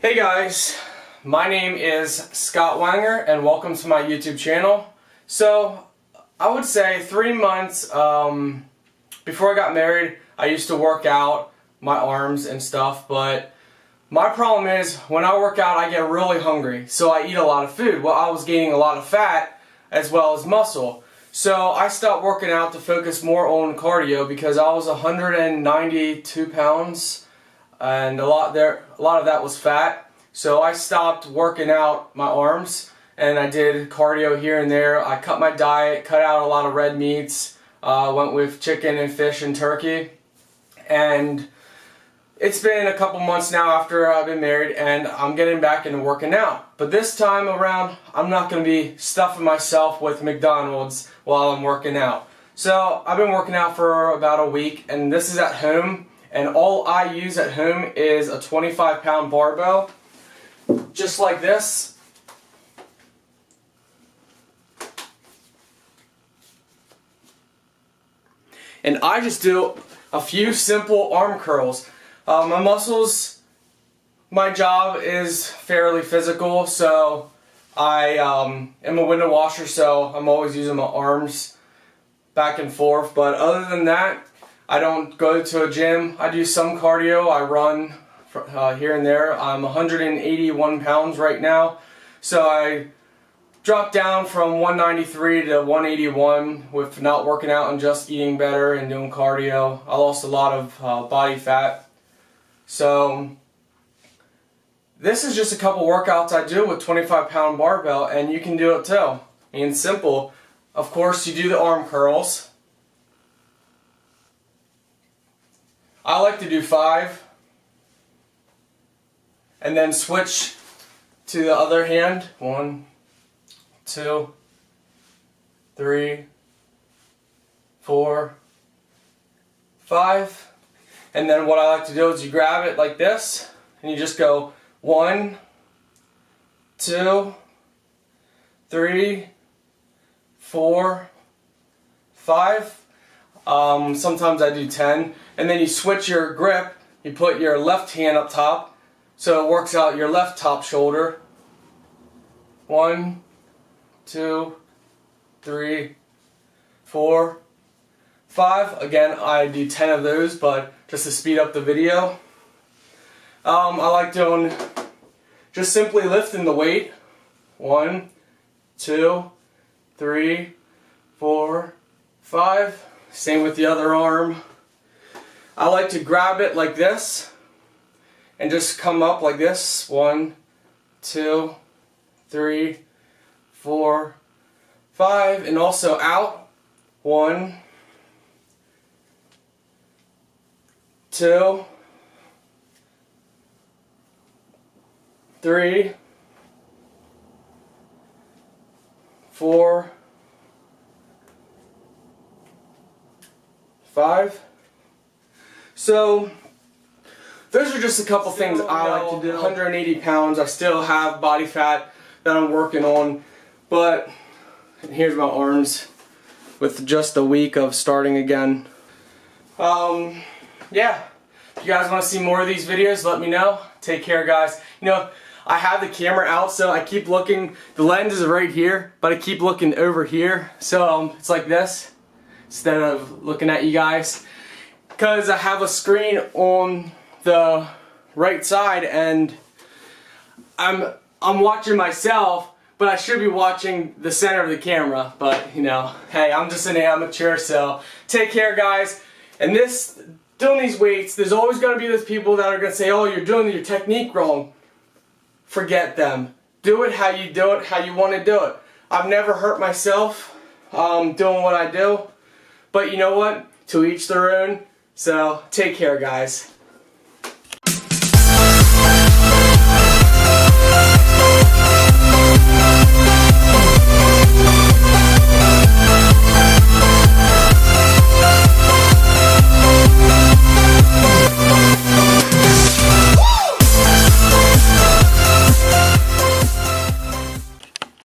Hey guys, my name is Scott Wanger and welcome to my YouTube channel. So I would say 3 months before I got married, I used to work out my arms and stuff, but my problem is when I work out I get really hungry, so I eat a lot of food. Well, I was gaining a lot of fat as well as muscle. So I stopped working out to focus more on cardio because I was 192 pounds and a lot of that was fat. So I stopped working out my arms and I did cardio here and there. I cut my diet, cut out a lot of red meats, went with chicken and fish and turkey. And it's been a couple months now after I've been married and I'm getting back into working out. But this time around, I'm not going to be stuffing myself with McDonald's while I'm working out. So I've been working out for about a week and this is at home. And all I use at home is a 25-pound barbell, just like this. And I just do a few simple arm curls. My muscles, my job is fairly physical, so I am a window washer, so I'm always using my arms back and forth. But other than that, I don't go to a gym. I do some cardio. I run here and there. I'm 181 pounds right now, so I dropped down from 193 to 181 with not working out and just eating better and doing cardio. I lost a lot of body fat. So this is just a couple workouts I do with 25-pound barbell, and you can do it too. I mean, it's simple. Of course, you do the arm curls. I like to do 5 and then switch to the other hand. 1, 2, 3, 4, 5. And then what I like to do is you grab it like this and you just go 1, 2, 3, 4, 5. Sometimes I do 10, and then you switch your grip. You put your left hand up top, so it works out your left top shoulder. 1, 2, 3, 4, 5. Again, I do 10 of those, but just to speed up the video. I like doing just simply lifting the weight. 1, 2, 3, 4, 5. Same with the other arm. I like to grab it like this and just come up like this. 1, 2, 3, 4, 5, and also out. 1, 2, 3, 4, 5. So those are just a couple things I like to do. 180 pounds, I still have body fat that I'm working on, but here's my arms with just a week of starting again. Yeah, if you guys want to see more of these videos, let me know. Take care, guys. You know, I have the camera out, so I keep looking. The lens is right here, but I keep looking over here, so it's like this instead of looking at you guys, because I have a screen on the right side and I'm watching myself, but I should be watching the center of the camera. But you know, hey, I'm just an amateur, so take care, guys. And doing these weights, there's always going to be those people that are going to say, oh, you're doing your technique wrong. Forget them. Do it how you do it, how you want to do it. I've never hurt myself doing what I do. But you know what? To each their own. So take care, guys.